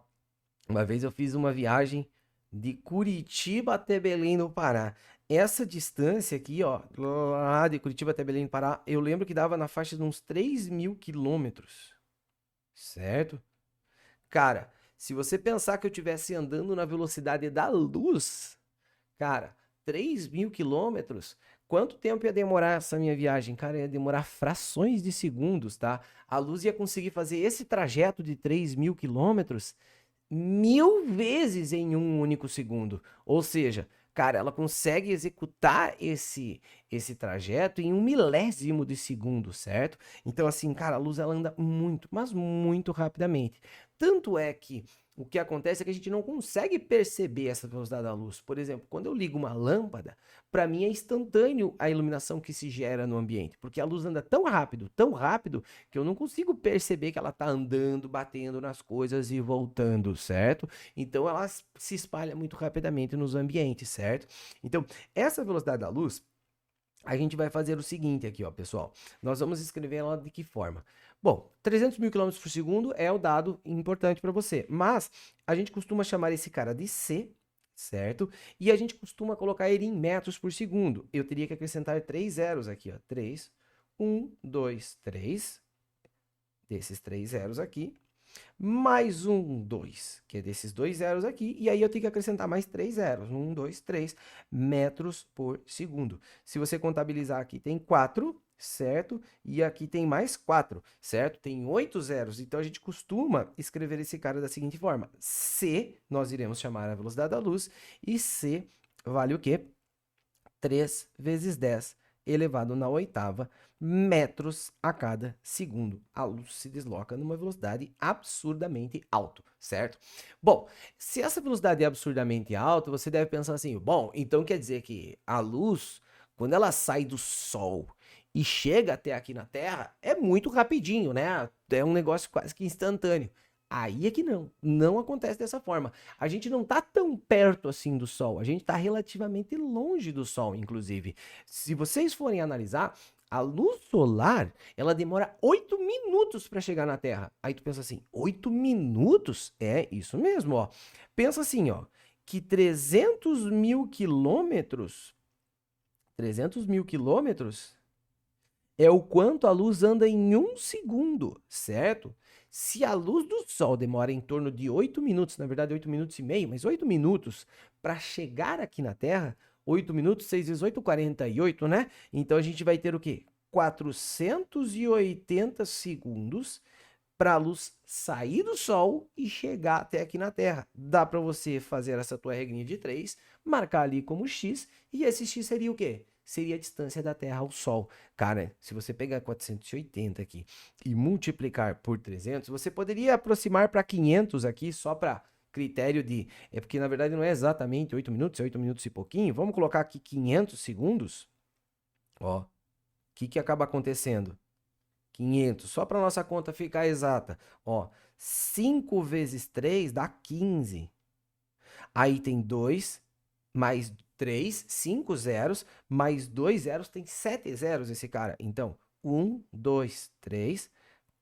uma vez eu fiz uma viagem de Curitiba até Belém do Pará. Essa distância aqui, ó, lá de Curitiba até Belém do Pará, eu lembro que dava na faixa de uns 3 mil quilômetros, certo? Cara, se você pensar que eu estivesse andando na velocidade da luz, cara, 3 mil quilômetros, quanto tempo ia demorar essa minha viagem? Cara, ia demorar frações de segundos, tá? A luz ia conseguir fazer esse trajeto de 3 mil quilômetros 1000 vezes em um único segundo. Ou seja, cara, ela consegue executar esse trajeto em 1 milésimo de segundo, certo? Então, assim, cara, a luz ela anda muito, mas muito rapidamente. Tanto é que o que acontece é que a gente não consegue perceber essa velocidade da luz. Por exemplo, quando eu ligo uma lâmpada, para mim é instantâneo a iluminação que se gera no ambiente, porque a luz anda tão rápido, que eu não consigo perceber que ela está andando, batendo nas coisas e voltando, certo? Então ela se espalha muito rapidamente nos ambientes, certo? Então, essa velocidade da luz, a gente vai fazer o seguinte aqui, ó, pessoal. Nós vamos escrever ela de que forma? Bom, 300 mil quilômetros por segundo é o dado importante para você, mas a gente costuma chamar esse cara de C, certo? E a gente costuma colocar ele em metros por segundo. Eu teria que acrescentar 3 zeros aqui, ó. 3, 1, 2, 3, desses 3 zeros aqui, mais 1, 2, que é desses 2 zeros aqui, e aí eu tenho que acrescentar mais 3 zeros, 1, 2, 3 metros por segundo. Se você contabilizar aqui, tem 4, certo? E aqui tem mais 4, certo? Tem 8 zeros, então a gente costuma escrever esse cara da seguinte forma: C, nós iremos chamar a velocidade da luz, e C vale o quê? 3 vezes 10 elevado na oitava metros a cada segundo. A luz se desloca numa velocidade absurdamente alta, certo? Bom, se essa velocidade é absurdamente alta, você deve pensar assim, bom, então quer dizer que a luz, quando ela sai do Sol e chega até aqui na Terra, é muito rapidinho, né? É um negócio quase que instantâneo. Aí é que não acontece dessa forma. A gente não está tão perto assim do Sol, a gente está relativamente longe do Sol, inclusive. Se vocês forem analisar, a luz solar, ela demora 8 minutos para chegar na Terra. Aí tu pensa assim, 8 minutos? É isso mesmo, ó. Pensa assim, ó, que 300 mil quilômetros é o quanto a luz anda em 1 segundo, certo? Se a luz do Sol demora em torno de 8 minutos, na verdade 8 minutos e meio, mas 8 minutos para chegar aqui na Terra, 8 minutos, 6 vezes 8, 48, né? Então a gente vai ter o quê? 480 segundos para a luz sair do Sol e chegar até aqui na Terra. Dá para você fazer essa tua regrinha de 3, marcar ali como X, e esse X seria o quê? Seria a distância da Terra ao Sol. Cara, se você pegar 480 aqui e multiplicar por 300, você poderia aproximar para 500 aqui, só para critério de... É porque, na verdade, não é exatamente 8 minutos, é 8 minutos e pouquinho. Vamos colocar aqui 500 segundos. Ó, o que acaba acontecendo? 500, só para nossa conta ficar exata. Ó, 5 vezes 3 dá 15. Aí tem 2, mais 3, 5 zeros, mais 2 zeros, tem 7 zeros esse cara. Então, 1, 2, 3,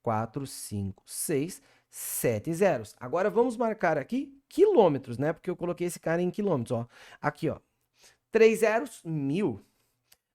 4, 5, 6, 7 zeros. Agora vamos marcar aqui quilômetros, né? Porque eu coloquei esse cara em quilômetros, ó. Aqui, ó. 3 zeros, 1000.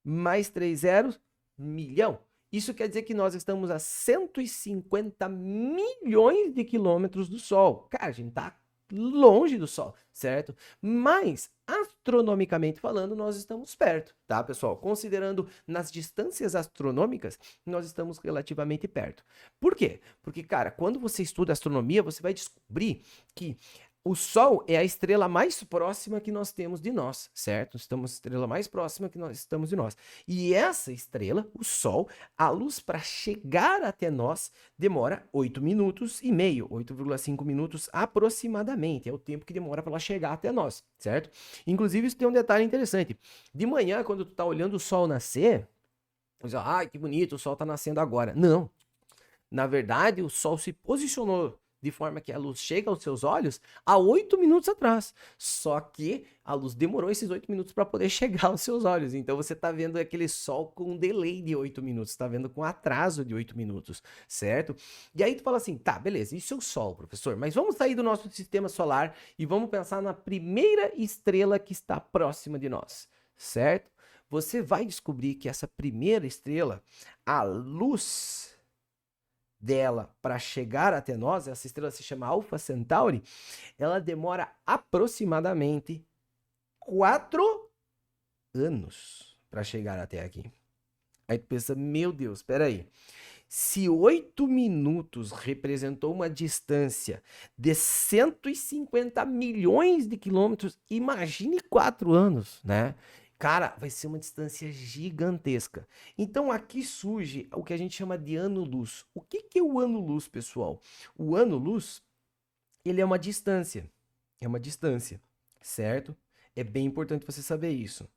Mais 3 zeros, 1.000.000. Isso quer dizer que nós estamos a 150 milhões de quilômetros do Sol. Cara, a gente está longe do Sol, certo? Mas, astronomicamente falando, nós estamos perto, tá, pessoal? Considerando nas distâncias astronômicas, nós estamos relativamente perto. Por quê? Porque, cara, quando você estuda astronomia, você vai descobrir que o Sol é a estrela mais próxima que nós temos de nós, certo? Estamos a estrela mais próxima que nós estamos de nós. E essa estrela, o Sol, a luz para chegar até nós demora 8 minutos e meio, 8,5 minutos aproximadamente. É o tempo que demora para ela chegar até nós, certo? Inclusive, isso tem um detalhe interessante. De manhã, quando tu tá olhando o Sol nascer, você diz, ai, que bonito, o Sol tá nascendo agora. Não. Na verdade, o Sol se posicionou de forma que a luz chega aos seus olhos há 8 minutos atrás. Só que a luz demorou esses 8 minutos para poder chegar aos seus olhos. Então você está vendo aquele sol com um delay de 8 minutos, está vendo com atraso de 8 minutos, certo? E aí tu fala assim, tá, beleza, isso é o Sol, professor, mas vamos sair do nosso sistema solar e vamos pensar na primeira estrela que está próxima de nós, certo? Você vai descobrir que essa primeira estrela, a luz dela para chegar até nós, essa estrela se chama Alpha Centauri, ela demora aproximadamente 4 anos para chegar até aqui. Aí tu pensa, meu Deus, espera aí. Se 8 minutos representou uma distância de 150 milhões de quilômetros, imagine 4 anos, né? Cara, vai ser uma distância gigantesca. Então aqui surge o que a gente chama de ano-luz. O que é o ano-luz, pessoal? O ano-luz, ele é uma distância. É uma distância, certo? É bem importante você saber isso.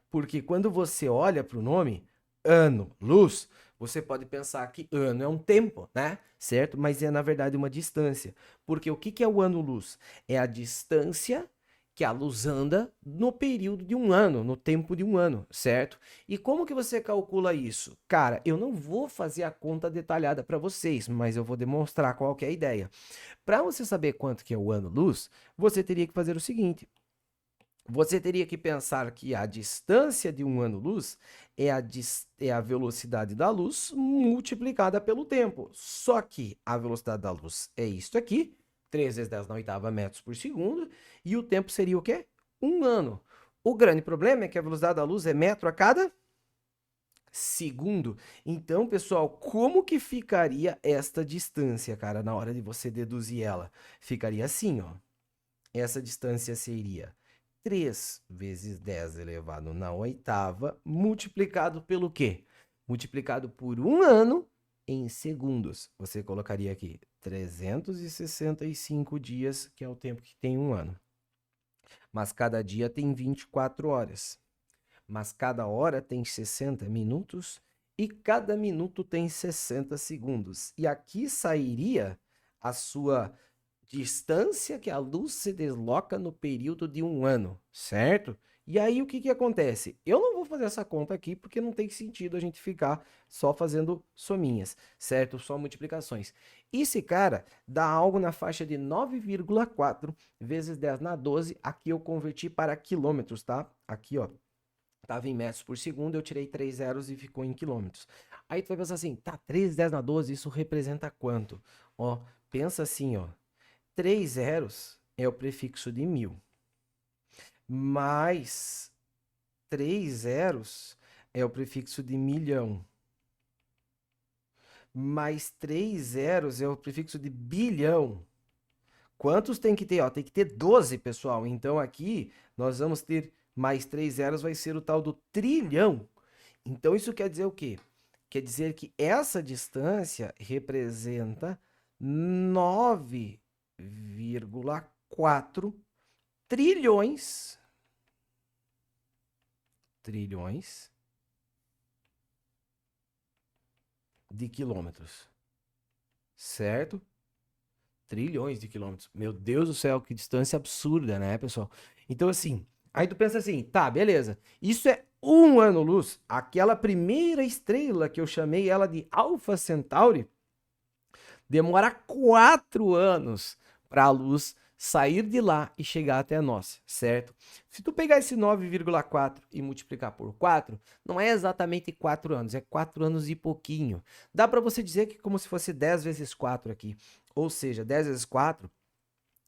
Porque quando você olha para o nome, ano-luz, você pode pensar que ano é um tempo, né? Certo? Mas é, na verdade, uma distância. Porque o que é o ano-luz? É a distância que a luz anda no período de um ano, no tempo de um ano, certo? E como que você calcula isso? Cara, eu não vou fazer a conta detalhada para vocês, mas eu vou demonstrar qual que é a ideia. Para você saber quanto que é o ano-luz, você teria que fazer o seguinte: você teria que pensar que a distância de um ano-luz é a velocidade da luz multiplicada pelo tempo. Só que a velocidade da luz é isto aqui, 3 vezes 10 na oitava metros por segundo, e o tempo seria o quê? Um ano. O grande problema é que a velocidade da luz é metro a cada segundo. Então, pessoal, como que ficaria esta distância, cara, na hora de você deduzir ela? Ficaria assim, ó. Essa distância seria 3 vezes 10 elevado na oitava, multiplicado pelo quê? Multiplicado por um ano em segundos. Você colocaria aqui 365 dias, que é o tempo que tem um ano. Mas cada dia tem 24 horas. Mas cada hora tem 60 minutos e cada minuto tem 60 segundos. E aqui sairia a sua distância que a luz se desloca no período de um ano, certo? E aí o que que acontece? Eu não vou fazer essa conta aqui porque não tem sentido a gente ficar só fazendo sominhas, certo? Só multiplicações. Esse cara dá algo na faixa de 9,4 vezes 10 na 12. Aqui eu converti para quilômetros, tá? Aqui, ó, estava em metros por segundo, eu tirei 3 zeros e ficou em quilômetros. Aí tu vai pensar assim, tá, 3 10 na 12, isso representa quanto? Ó, pensa assim, ó. 3 zeros é o prefixo de 1000, mais 3 zeros é o prefixo de milhão, mais 3 zeros é o prefixo de bilhão. Quantos tem que ter? Ó, tem que ter 12, pessoal. Então aqui nós vamos ter mais 3 zeros, vai ser o tal do trilhão. Então isso quer dizer o quê? Quer dizer que essa distância representa 9,4 trilhões de quilômetros, certo? Trilhões de quilômetros. Meu Deus do céu, que distância absurda, né, pessoal? Então, assim, aí tu pensa assim, tá, beleza. Isso é um ano-luz. Aquela primeira estrela que eu chamei ela de Alpha Centauri demora 4 anos para a luz sair de lá e chegar até nós, certo? Se tu pegar esse 9,4 e multiplicar por 4, não é exatamente 4 anos, é 4 anos e pouquinho. Dá para você dizer que é como se fosse 10 vezes 4 aqui. Ou seja, 10 vezes 4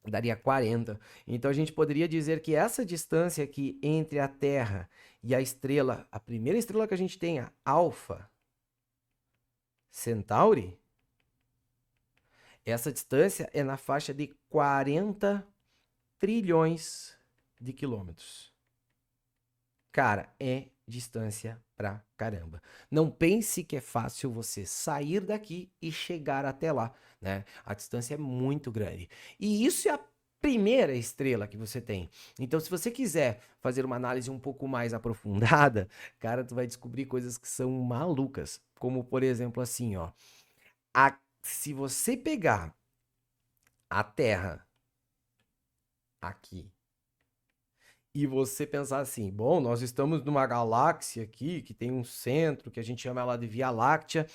daria 40. Então a gente poderia dizer que essa distância aqui entre a Terra e a estrela, a primeira estrela que a gente tem, a Alpha Centauri, essa distância é na faixa de 40 trilhões de quilômetros. Cara, é distância pra caramba. Não pense que é fácil você sair daqui e chegar até lá, né? A distância é muito grande. E isso é a primeira estrela que você tem. Então, se você quiser fazer uma análise um pouco mais aprofundada, cara, tu vai descobrir coisas que são malucas. Como, por exemplo, assim, ó. Se você pegar a Terra aqui e você pensar assim, bom, nós estamos numa galáxia aqui que tem um centro que a gente chama ela de Via Láctea,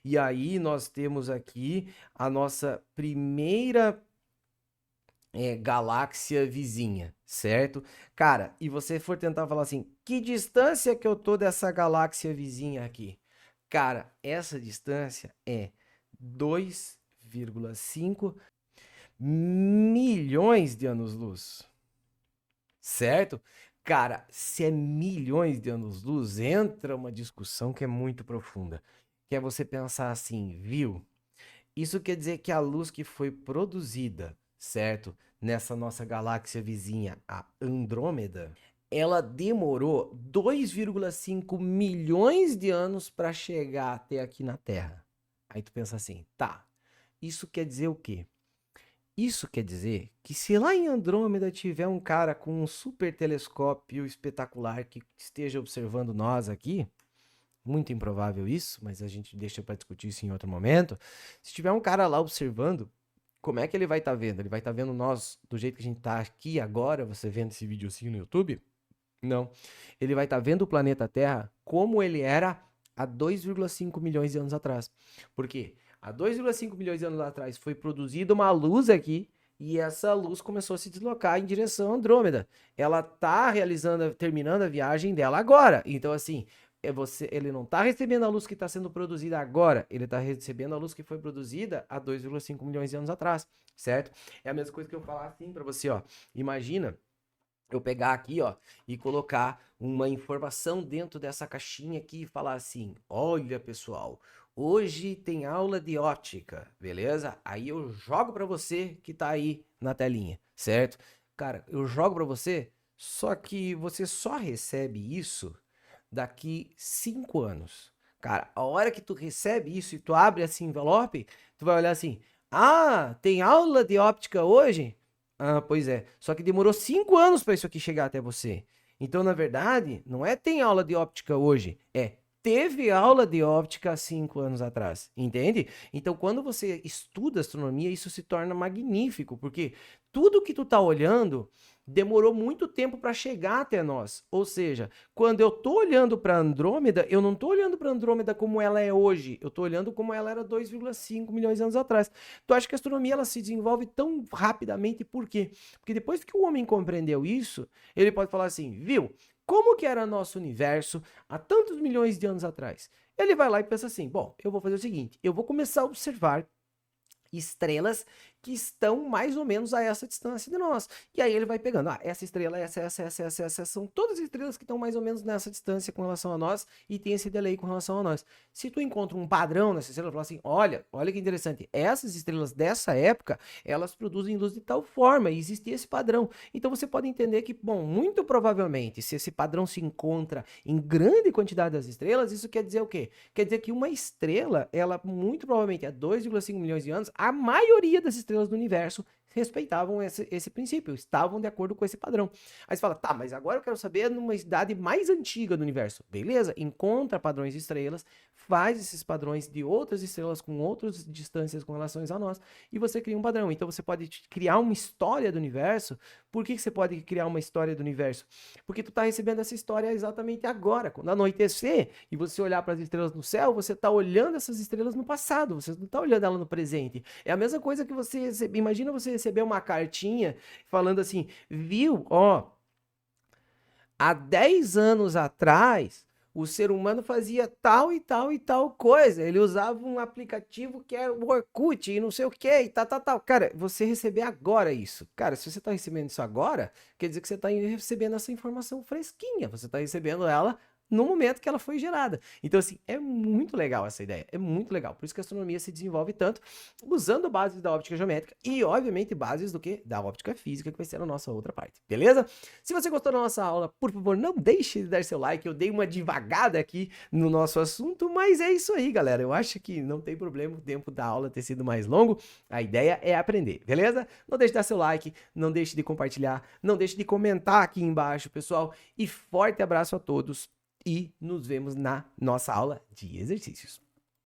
e aí nós temos aqui a nossa primeira galáxia vizinha, certo? Cara, e você for tentar falar assim, que distância que eu tô dessa galáxia vizinha aqui? Cara, essa distância é 2,5 milhões de anos-luz, certo? Cara, se é milhões de anos-luz, entra uma discussão que é muito profunda, que é você pensar assim, viu? Isso quer dizer que a luz que foi produzida, certo? Nessa nossa galáxia vizinha, a Andrômeda, ela demorou 2,5 milhões de anos para chegar até aqui na Terra. Aí tu pensa assim, tá, isso quer dizer o quê? Isso quer dizer que se lá em Andrômeda tiver um cara com um super telescópio espetacular que esteja observando nós aqui, muito improvável isso, mas a gente deixa para discutir isso em outro momento. Se tiver um cara lá observando, Como é que ele vai estar vendo? Ele vai estar vendo nós do jeito que a gente está aqui agora, você vendo esse videozinho no YouTube? Não. Ele vai estar vendo o planeta Terra como ele era há 2,5 milhões de anos atrás. Por quê? Há 2,5 milhões de anos atrás foi produzida uma luz aqui e essa luz começou a se deslocar em direção a Andrômeda. Ela está terminando a viagem dela agora. Então, assim, ele não está recebendo a luz que está sendo produzida agora, ele está recebendo a luz que foi produzida há 2,5 milhões de anos atrás, certo? É a mesma coisa que eu falar assim para você, ó. Imagina eu pegar aqui, ó, e colocar uma informação dentro dessa caixinha aqui e falar assim: olha, pessoal, hoje tem aula de ótica, beleza? Aí eu jogo para você que tá aí na telinha, certo? Cara, eu jogo para você, só que você só recebe isso daqui 5 anos. Cara, a hora que tu recebe isso e tu abre esse envelope, tu vai olhar assim: ah, tem aula de óptica hoje? Ah, pois é. Só que demorou 5 anos para isso aqui chegar até você. Então, na verdade, não é tem aula de óptica hoje, é teve aula de óptica há 5 anos atrás, entende? Então, quando você estuda astronomia, isso se torna magnífico, porque tudo que tu tá olhando demorou muito tempo para chegar até nós. Ou seja, quando eu tô olhando para Andrômeda, eu não tô olhando para Andrômeda como ela é hoje, eu tô olhando como ela era 2,5 milhões de anos atrás. Tu acha que a astronomia ela se desenvolve tão rapidamente por quê? Porque depois que o homem compreendeu isso, ele pode falar assim, viu? Como que era nosso universo há tantos milhões de anos atrás? Ele vai lá e pensa assim, bom, eu vou fazer o seguinte, eu vou começar a observar estrelas que estão mais ou menos a essa distância de nós. E aí ele vai pegando, essa estrela, essa, são todas as estrelas que estão mais ou menos nessa distância com relação a nós e tem esse delay com relação a nós. Se tu encontra um padrão nessa estrela, fala assim, olha que interessante, essas estrelas dessa época, elas produzem luz de tal forma, e existe esse padrão. Então você pode entender que, bom, muito provavelmente, se esse padrão se encontra em grande quantidade das estrelas, isso quer dizer o quê? Quer dizer que uma estrela, ela muito provavelmente há 2,5 milhões de anos, a maioria das estrelas do universo respeitavam esse princípio, estavam de acordo com esse padrão. Aí você fala, tá, mas agora eu quero saber numa idade mais antiga do universo. Beleza, encontra padrões de estrelas, faz esses padrões de outras estrelas com outras distâncias com relação a nós, e você cria um padrão. Então você pode criar uma história do universo. Por que você pode criar uma história do universo? Porque tu tá recebendo essa história exatamente agora, quando anoitecer, e você olhar para as estrelas no céu, você tá olhando essas estrelas no passado, você não tá olhando ela no presente. É a mesma coisa que você receber, imagina você receber uma cartinha falando assim, viu, ó, há 10 anos atrás, o ser humano fazia tal e tal e tal coisa. Ele usava um aplicativo que era o Orkut e não sei o que e tal. Cara, você receber agora isso. Cara, se você tá recebendo isso agora, quer dizer que você tá recebendo essa informação fresquinha. Você tá recebendo ela no momento que ela foi gerada. Então, assim, é muito legal essa ideia. É muito legal. Por isso que a astronomia se desenvolve tanto usando bases da óptica geométrica e, obviamente, bases do quê? Da óptica física, que vai ser a nossa outra parte. Beleza? Se você gostou da nossa aula, por favor, não deixe de dar seu like. Eu dei uma devagada aqui no nosso assunto, mas é isso aí, galera. Eu acho que não tem problema o tempo da aula ter sido mais longo. A ideia é aprender, beleza? Não deixe de dar seu like, não deixe de compartilhar, não deixe de comentar aqui embaixo, pessoal. E forte abraço a todos. E nos vemos na nossa aula de exercícios.